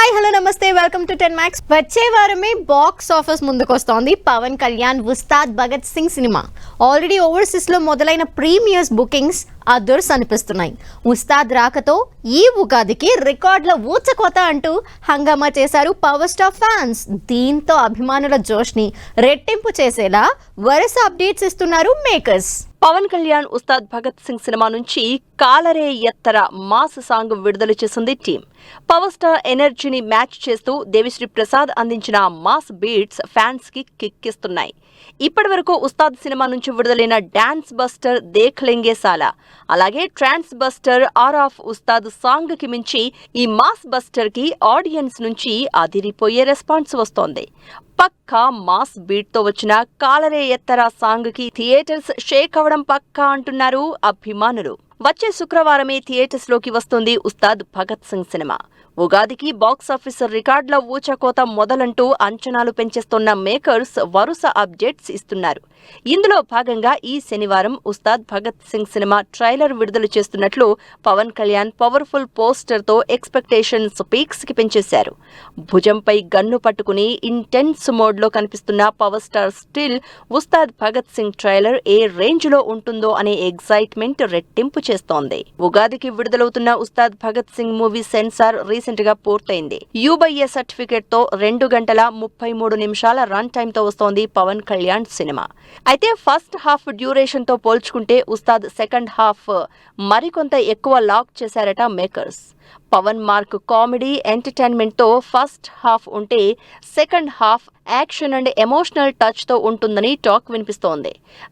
Hi hello namaste welcome to 10 Max. వచ్చే వారమే box office ముందుకొస్తోంది Pawan Kalyan Ustaad Bhagat Singh cinema. Already overseas లో మొదలైన ప్రీమియర్స్ బుకింగ్స్ అదర్స్ అనిపిస్తున్నాయి. ఉస్తాద్ రాకతో ఈ ఉగాదికి రికార్డుల ఊచకోత అంటూ హంగామా చేశారు పవర్ స్టార్ ఫ్యాన్స్. దీంతో అభిమానుల జోష్ని రెట్టింపు చేసేలా వరుస అప్డేట్స్ ఇస్తున్నారు మేకర్స్. పవన్ కళ్యాణ్ ఉస్తాద్ భగత్ సింగ్ సినిమా నుంచి కాలరే ఎత్తర మాస్ సాంగ్ విడుదల చేసింది టీం. పవర్ స్టార్ ఎనర్జీని మ్యాచ్ చేస్తూ దేవిశ్రీ ప్రసాద్ అందించిన మాస్ బీట్స్ ఫ్యాన్స్ కి కిక్కిస్తున్నాయి. ఇప్పటి వరకు ఉస్తాద్ సినిమా నుంచి విడుదలైన డాన్స్ బస్టర్ దేఖ్ లెంగే సాలా, అలాగే ట్రాన్స్ బస్టర్ ఆర్ ఆఫ్ ఉస్తాద్ సాంగ్ కి మించి ఈ మాస్ బస్టర్ కి ఆడియన్స్ నుంచి అదిరిపోయే రెస్పాన్స్ వస్తోంది. పక్కా మాస్ బీట్ తో వచ్చిన కాలరే ఎత్తర సాంగ్ కి థియేటర్స్ షేక్ అవడం పక్కా అంటున్నారు అభిమానులు. వచ్చే శుక్రవారమే థియేటర్స్ లోకి వస్తుంది ఉస్తాద్ భగత్ సింగ్ సినిమా. ఉగాదికి బాక్సాఫీస్ రికార్డుల ఊచకోత మొదలంటూ అంచనాలు పెంచేస్తున్న మేకర్స్ వరుస అప్డేట్స్ ఇస్తున్నారు. ఇందులో భాగంగా ఈ శనివారం ఉస్తాద్ భగత్ సింగ్ సినిమా ట్రైలర్ విడుదల చేస్తున్నట్లు పవన్ కళ్యాణ్ పవర్ఫుల్ పోస్టర్ తో ఎక్స్పెక్టేషన్స్ పీక్స్ కి పెంచేశారు. భుజంపై గన్ను పట్టుకుని ఇంటెన్స్ మోడ్ లో కనిపిస్తున్న power star still Ustaad Bhagat Singh trailer ఏ రేంజ్ లో ఉంటుందో అనే ఎగ్జైట్మెంట్ రెట్టింపు చేస్తోంది. ఉగాదికి విడుదలవుతున్న Ustaad Bhagat Singh movie censor recent గా పూర్తయింది. U/A సర్టిఫికేట్ తో 2 గంటల 33 నిమిషాల రన్ టైమ్ తో వస్తోంది పవన్ కళ్యాణ్ సినిమా. అయితే ఫస్ట్ హాఫ్ డ్యూరేషన్ తో పోల్చుకుంటే ఉస్తాద్ సెకండ్ హాఫ్ మరికొంత ఎక్కువ లాక్ చేశారట makers. Pawan mark comedy entertainment తో ఫస్ట్ హాఫ్ ఉంటే second half action and emotional touch తో ఉంటుందని టాక్ వినిపిస్తోంది.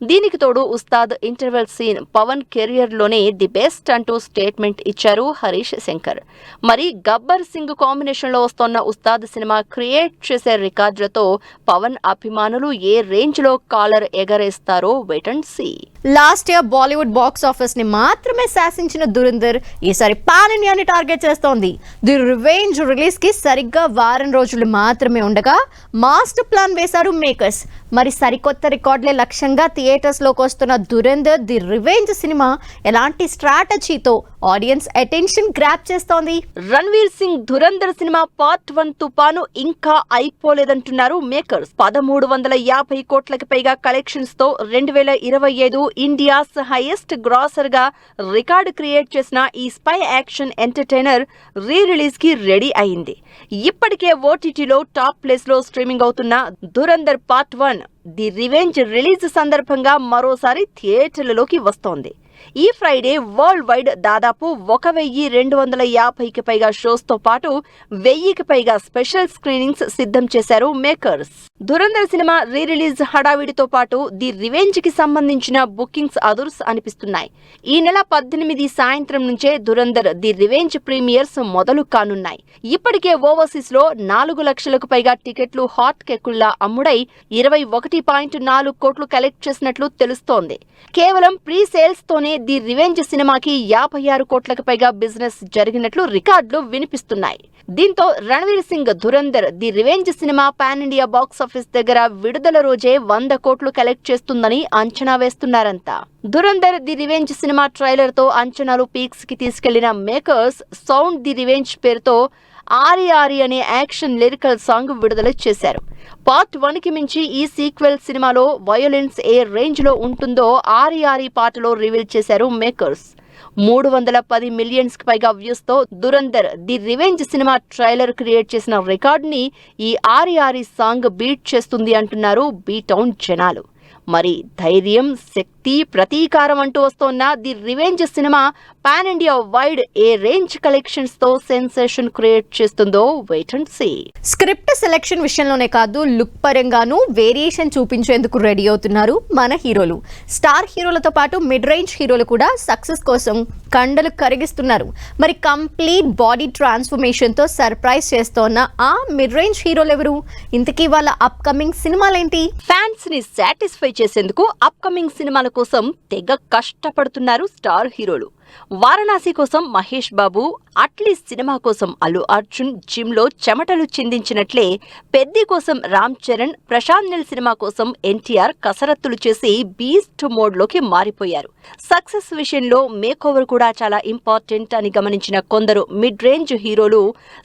దీనికి తోడు Ustaad interval scene Pawan career లోనే ది బెస్ట్ అంటూ స్టేట్మెంట్ ఇచ్చారు హరీష్ శంకర్. మరి గబ్బర్ సింగ్ కాంబినేషన్ లో వస్తోన్న ఉస్తాద్ సినిమా క్రియేట్ చేసే రికార్డులతో పవన్ అభిమానులు ఏ రేంజ్ లో కాలర్ ఎగరేస్తారో wait and see. Last year Bollywood box office ని మాత్రమే శాసించిన దురంధర్ ఈసారి పాన్ ఇండియాని టార్గెట్ చేస్తోంది. ది రివెంజ్ రిలీజ్ కి సరిగ్గా వారం రోజులు మాత్రమే ఉండగా మాస్టర్ ప్లాన్ వేశారు మేకర్స్. మరి సరికొత్త రికార్డులే లక్ష్యంగా థియేటర్స్ లోకి వస్తున్న దురంధర్ ది రివెంజ్ సినిమా ఎలాంటి స్ట్రాటజీతో ఆడియన్స్ అటెన్షన్ గ్రాప్ చేస్తోంది? రణ్వీర్ సింగ్ దురంధర్ సినిమా పార్ట్ 1 తుపాను ఇంకా అయిపోలేదంటున్నారు మేకర్స్. 1350 కోట్లకి పైగా కలెక్షన్స్ తో 2025 ఇండియాస్ హైయెస్ట్ గ్రాసర్ గా రికార్డు క్రియేట్ చేసిన ఈ spy action entertainer re release కి రెడీ అయింది. ఇప్పటికే ఓటీటీలో టాప్ ప్లేస్ లో స్ట్రీమింగ్ అవుతున్న Dhurandhar part 1 the revenge release సందర్భంగా మరోసారి థియేటర్లలోకి వస్తోంది. ఈ ఫ్రైడే వరల్డ్ వైడ్ దాదాపు 1250కి పైగా షోస్ తో పాటు 1000కి పైగా స్పెషల్ స్క్రీనింగ్స్ సిద్ధం చేశారు makers. Dhurandhar cinema re release హడావిడితో పాటు ది రివెంజ్ కి సంబంధించిన బుకింగ్స్ అదుర్స్ అనిపిస్తున్నాయి. ఈ నెల 18 సాయంత్రం నుంచే దురంధర్ ది రివెంజ్ ప్రీమియర్స్ మొదలు కానున్నాయి. ఇప్పటికే ఓవర్సీస్ లో 4 లక్షలకు పైగా టికెట్లు హాట్ కేకుల్లా అమ్ముడై 21.4 కోట్లు కలెక్ట్ చేసినట్లు తెలుస్తోంది. కేవలం ప్రీ సేల్స్ తోనే ది రివెంజ్ సినిమాకి 56 కోట్లకు పైగా బిజినెస్ జరిగినట్లు రికార్డులు వినిపిస్తున్నాయి. దీంతో Ranveer Singh Dhurandhar the revenge cinema pan India box office దగ్గర విడుదల రోజే 100 కోట్లు కలెక్ట్ చేస్తుందని అంచనా వేస్తున్నారంతా. Dhurandhar the revenge cinema trailer తో అంచనాలు పీక్స్ కి తీసుకెళ్లిన మేకర్స్ సౌండ్ ది రివెంజ్ పేరుతో ఆరి ఆరి అనే యాక్షన్ లిరికల్ సాంగ్ విడుదల చేశారు. పార్ట్ 1 కి మించి ఈ సీక్వెల్ సినిమాలో వయోలెన్స్ ఏ రేంజ్ లో ఉంటుందో ఆరి ఆరి పాటలో రివీల్ చేశారు మేకర్స్. 310 మిలియన్స్ కి పైగా వ్యూస్ తో Dhurandhar the revenge cinema trailer create చేసిన రికార్డ్ ని ఈ ఆరి ఆరి సాంగ్ బీట్ చేస్తుంది అంటున్నారు బీ టౌన్ జనాలు. మరి ధైర్యం, శక్తి, ప్రతీకారం అంటూ వస్తోన్న the revenge cinema pan India wide ఏ రేంజ్ కలెక్షన్స్ తో సెన్సేషన్ క్రియేట్ చేస్తుందో wait and see. Script selection విషయంలోనే కాదు లుక్ పరంగానూ వేరియేషన్ చూపించేందుకు రెడీ అవుతున్నారు మన హీరోలు. స్టార్ హీరోలతో పాటు మిడ్ రేంజ్ హీరోలు కూడా సక్సెస్ కోసం కండలు కరిగిస్తున్నారు. మరి కంప్లీట్ బాడీ ట్రాన్స్ఫర్మేషన్ తో సర్ప్రైజ్ చేస్తోన్న ఆ మిడ్ రేంజ్ హీరోలు ఎవరు? ఇంతకీ వాళ్ళ అప్ కమింగ్ సినిమాలేంటి? ఫ్యాన్స్ ని సాటిస్ఫై చేసేందుకు అప్ కమింగ్ సినిమాల కోసం తెగ కష్టపడుతున్నారు స్టార్ హీరోలు. వారణాసి కోసం మహేష్ బాబు, అట్లీ సినిమా కోసం అల్లు అర్జున్ జిమ్లో చెమటలు చిందించినట్లే పెద్ది కోసం రామ్ చరణ్, ప్రశాంత్ నీల్ సినిమా కోసం ఎన్టీఆర్ కసరత్తులు చేసి బీస్ట్ మోడ్లోకి మారిపోయారు. సక్సెస్ విషయంలో మేకోవర్ కూడా చాలా ఇంపార్టెంట్ అని గమనించిన కొందరు మిడ్ రేంజ్ హీరోలు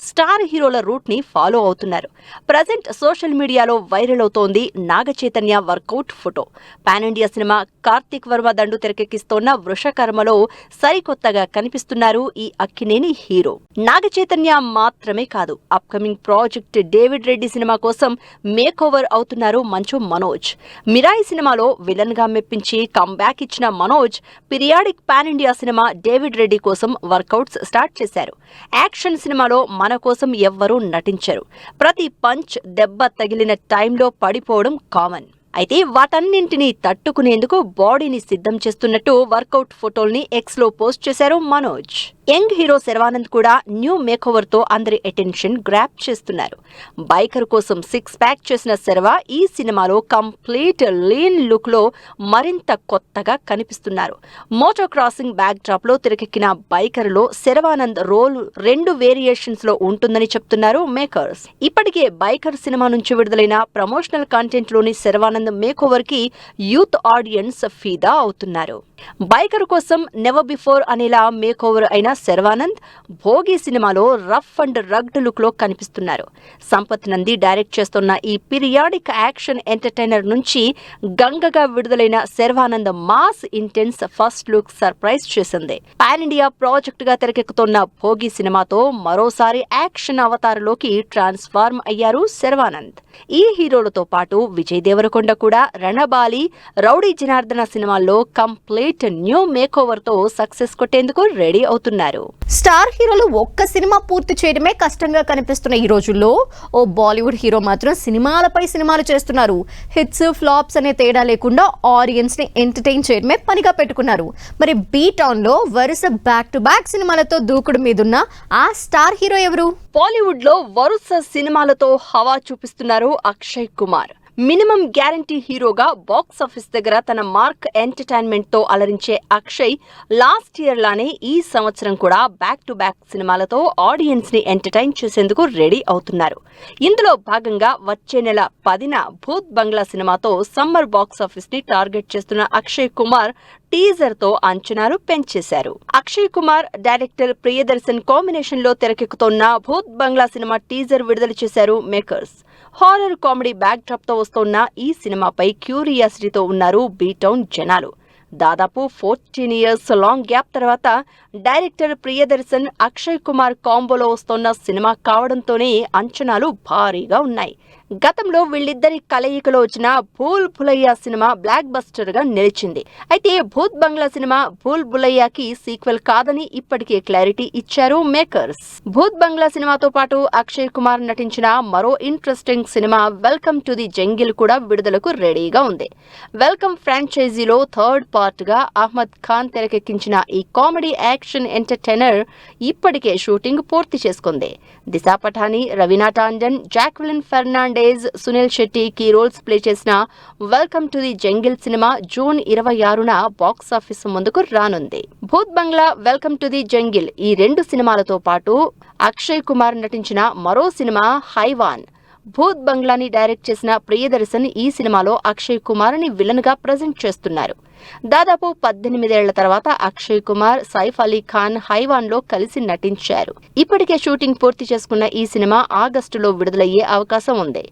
స్టార్ హీరోల రూట్ ని ఫాలో అవుతున్నారు. ప్రజెంట్ సోషల్ మీడియాలో వైరల్ అవుతోంది Naga Chaitanya workout photo. Pan India cinema Karthik Varma Dandu తెరకెక్కిస్తోన్న వృషకర్మలో సరికొత్తగా కనిపిస్తున్నారు ఈ అక్కినేని హీరో. నాగ చైతన్య మాత్రమే కాదు, upcoming project David Reddy cinema కోసం మేకోవర్ అవుతున్నారు మంచు మనోజ్. మిరాయి సినిమాలో విలన్ గా మెప్పించి కంబ్యాక్ ఇచ్చిన Manoj periodic pan India cinema David Reddy కోసం వర్కౌట్స్ స్టార్ట్ చేశారు. యాక్షన్ సినిమాలో మన కోసం ఎవ్వరూ నటించరు. ప్రతి పంచ్ దెబ్బ తగిలిన టైంలో పడిపోవడం కామన్. అయితే వాటన్నింటినీ తట్టుకునేందుకు బాడీని సిద్ధం చేస్తున్నట్టు వర్కౌట్ ఫోటోల్ని ఎక్స్లో పోస్ట్ చేశారు మనోజ్. యంగ్ హీరో శర్వానంద్ కూడా న్యూ మేకోవర్ తో అందరి అటెన్షన్ గ్రాప్ చేస్తున్నారు. బైకర్ కోసం 6 ప్యాక్ చేసిన శర్వా ఈ సినిమాలో కంప్లీట్ లీన్ లుక్ లో మరింత కొత్తగా కనిపిస్తున్నారు. మోటో క్రాసింగ్ బ్యాక్ డ్రాప్ లో తెరకెక్కిన బైకర్ లో శర్వానంద్ రోల్ 2 వేరియేషన్స్ లో ఉంటుందని చెప్తున్నారు మేకర్స్. ఇప్పటికే బైకర్ సినిమా నుంచి విడుదలైన ప్రమోషనల్ కంటెంట్ లోని శర్వానంద్ మేకోవర్ కి యూత్ ఆడియన్స్ ఫిదా అవుతున్నారు. బైకర్ కోసం నెవర్ బిఫోర్ అనేలా మేకోవర్ అయిన శర్వానంద్ భోగి సినిమాలో రఫ్ అండ్ రగ్డ్ లుక్ లో కనిపిస్తున్నారు. సంపత్ నంది డైరెక్ట్ చేస్తున్న ఈ పీరియాడిక్ యాక్షన్ ఎంటర్టైనర్ నుంచి గంగగా విడుదలైన Sharwanand mass intense first look surprise చేసింది. పాన్ ఇండియా ప్రాజెక్ట్ గా తెరకెక్కుతున్న భోగి సినిమాతో మరోసారి యాక్షన్ అవతారంలోకి ట్రాన్స్ఫార్మ్ అయ్యారు శర్వానంద్. ఈ హీరోలతో పాటు విజయ్ దేవరకొండ కూడా రణబాలి, రౌడీ జనార్దన సినిమాల్లో కంప్లీట్ న్యూ మేకోవర్ తో సక్సెస్ కొట్టేందుకు రెడీ అవుతున్నారు. స్టార్ హీరోలు ఒక్క సినిమా పూర్తి చేయడమే కష్టంగా కనిపిస్తున్న ఈ రోజుల్లో ఓ బాలీవుడ్ హీరో మాత్రం సినిమాలపై సినిమాలు చేస్తున్నారు. హిట్స్, ఫ్లాప్స్ అనే తేడా లేకుండా ఆడియన్స్ ని ఎంటర్టైన్ చేయడమే పనిగా పెట్టుకున్నారు. మరి బీ టౌన్ లో వరుస బ్యాక్ టు బ్యాక్ సినిమాలతో దూకుడు మీదున్న ఆ స్టార్ హీరో ఎవరు? బాలీవుడ్ లో వరుస సినిమాలతో హవా చూపిస్తున్నారు అక్షయ్ కుమార్. మినిమం గ్యారంటీ హీరోగా బాక్స్ ఆఫీస్ దగ్గర తన మార్క్ ఎంటర్టైన్మెంట్ తో అలరించే అక్షయ్ లాస్ట్ ఇయర్ లానే ఈ సంవత్సరం కూడా బ్యాక్ టు బ్యాక్ సినిమాలతో ఆడియన్స్ ని ఎంటర్టైన్ చేసేందుకు రెడీ అవుతున్నారు. ఇందులో భాగంగా వచ్చే నెల 10న భూత్ బంగ్లా సినిమాతో సమ్మర్ బాక్స్ ఆఫీస్ ని టార్గెట్ చేస్తున్న అక్షయ్ కుమార్ టీజర్ తో అంచనాలు పెంచేశారు. అక్షయ్ కుమార్, డైరెక్టర్ ప్రియదర్శన్ కాంబినేషన్ లో తెరకెక్కుతున్న భూత్ బంగ్లా సినిమా టీజర్ విడుదల చేశారు makers. Horror comedy back drop తో వస్తున్న ఈ సినిమాపై క్యూరియాసిటీతో ఉన్నారు బీ టౌన్ జనాలు. దాదాపు 14 ఇయర్స్ లాంగ్ గ్యాప్ తర్వాత డైరెక్టర్ ప్రియదర్శన్, అక్షయ్ కుమార్ కాంబోలో వస్తున్న సినిమా కావడంతోనే అంచనాలు భారీగా ఉన్నాయి. గతంలో వీళ్ళిద్దరి కలయికలో వచ్చిన భూల్ భులయ్యా సినిమా బ్లాక్ బస్టర్ గా నిలిచింది. అయితే భూత్ బంగ్లా సినిమా భూల్ భులయ్యాకి సీక్వెల్ కాదని ఇప్పటికే క్లారిటీ ఇచ్చారు మేకర్స్. భూత్ బంగ్లా సినిమాతో పాటు అక్షయ్ కుమార్ నటించిన మరో interesting cinema welcome to the jungle కూడా విడుదలకు రెడీగా ఉంది. వెల్కమ్ ఫ్రాంచైజీలో థర్డ్ పార్ట్ గా అహ్మద్ ఖాన్ తెరకెక్కించిన ఈ కామెడీ యాక్షన్ ఎంటర్టైనర్ ఇప్పటికే షూటింగ్ పూర్తి చేసుకుంది. Disha Patani, Raveena Tandon, Jacqueline Fernandez, Suniel Shetty key roles play చేసిన welcome to the jungle cinema June 26న బాక్స్ ఆఫీస్ ముందుకు రానుంది. Bhooth Bangla, welcome to the jungle ఈ 2 సినిమాలతో పాటు అక్షయ్ కుమార్ నటించిన మరో సినిమా హైవాన్. భూత్ బంగ్లాని డైరెక్ట్ చేసిన ప్రియదర్శన్ ఈ సినిమాలో అక్షయ్ కుమార్ ని విలన్ గా ప్రజెంట్ చేస్తున్నారు. దాదాపు 18 ఏళ్ల తర్వాత అక్షయ్ కుమార్, సైఫ్ అలీ ఖాన్ హైవాన్ లో కలిసి నటించారు. ఇప్పటికే షూటింగ్ పూర్తి చేసుకున్న ఈ సినిమా ఆగస్టులో విడుదలయ్యే అవకాశం ఉంది.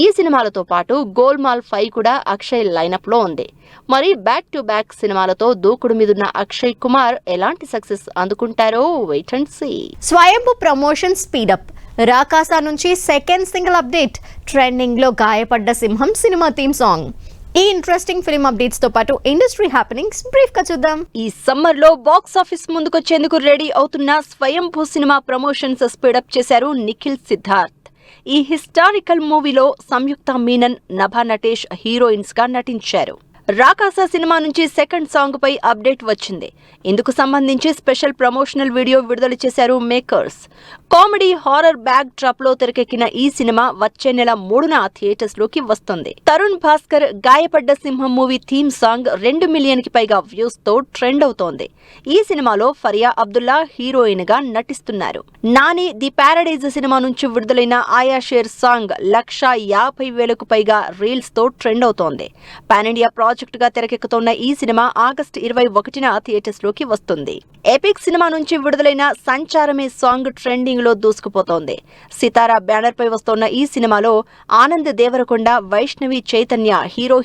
ఈ సినిమాలతో పాటు గోల్మాల్ 5 కూడా అక్షయ్ లైనప్ లో ఉంది. మరి బ్యాక్ టు బ్యాక్ సినిమాలతో దూకుడు మీదున్న అక్షయ్ కుమార్ ఎలాంటి success అందుకుంటారో wait and see. Swayambhu promotion speedup. రాకాసా నుంచి సెకండ్ సింగిల్ అప్డేట్. ట్రెండింగ్ లో గాయపడ్డ సింహం సినిమా థీమ్ సాంగ్. ఈ ఇంట్రెస్టింగ్ ఫిల్మ్ అప్డేట్స్ తో పాటు ఇండస్ట్రీ హ్యాపెనింగ్స్ బ్రీఫ్ గా చూద్దాం. ఈ సమ్మర్ లో బాక్స్ ఆఫీస్ ముందుకొచ్చేందుకు రెడీ అవుతున్న స్వయంభూ సినిమా ప్రమోషన్స్ స్పీడప్ చేశారు నిఖిల్ సిద్ధార్థ్. ఈ హిస్టారికల్ మూవీలో సంయుక్త మీనన్, నభా నటేష్ హీరోయిన్స్ గా నటించారు. రాకాస సినిమా నుంచి సెకండ్ సాంగ్ పై అప్డేట్ వచ్చింది. ఇందుకు సంబంధించి స్పెషల్ ప్రమోషనల్ వీడియో విడుదల చేశారు makers. Comedy horror back drop లో తెరకెక్కిన ఈ సినిమా వచ్చే నెల 3న థియేటర్స్ లోకి వస్తుంది. తరుణ్ భాస్కర్ గాయపడ్డ సింహం మూవీ థీమ్ సాంగ్ 2 మిలియన్ కి పైగా వ్యూస్ తో ట్రెండ్ అవుతోంది. ఈ సినిమాలో ఫరియా అబ్దుల్లా హీరోయిన్ గా నటిస్తున్నారు. నాని ది పారడైజ్ సినిమా నుంచి విడుదలైన ఆయా షేర్ సాంగ్ 1,50,000కు పైగా రీల్స్ తో ట్రెండ్ అవుతోంది. పాన్ ఇండియా ప్రాజెక్ట్ గా తెరకెక్కుతున్న ఈ సినిమా ఆగస్టు 21న థియేటర్స్ లోకి వస్తుంది. ఎపిక్ సినిమా నుంచి విడుదలైన సంచారమే సాంగ్ ట్రెండింగ్ లో దూసుకుపోతోంది. సితారా బ్యానర్ పై వస్తోన్న ఈ సినిమాలో ఆనంద్ దేవరకొండ, వైష్ణవి చైతన్య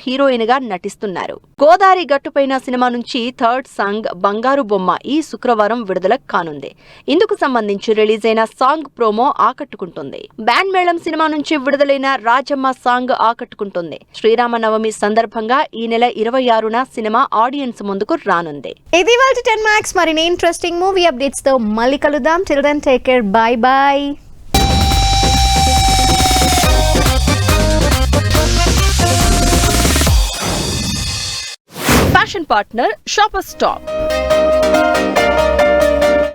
హీరోయిన్ గా నటిస్తున్నారు. గోదారి గట్టుపైన సినిమా నుంచి థర్డ్ సాంగ్ బంగారు బొమ్మ ఈ శుక్రవారం విడుదల కానుంది. ఇందుకు సంబంధించి రిలీజ్ అయిన సాంగ్ ప్రోమో ఆకట్టుకుంటుంది. బ్యాండ్ మేళం సినిమా నుంచి విడుదలైన రాజమ్మ సాంగ్ ఆకట్టుకుంటుంది. శ్రీరామనవమి సందర్భంగా ఈ నెల 26న సినిమా ఆడియన్స్ ముందుకు రానుంది. ఇది వాళ్ళ 10 మ్యాక్స్. మరిన్ని ఇంట్రెస్టింగ్ మూవీ అప్డేట్స్ తో మళ్ళీ కలుద్దాం. Till then take care. Bye bye. Fashion partner shopper stop.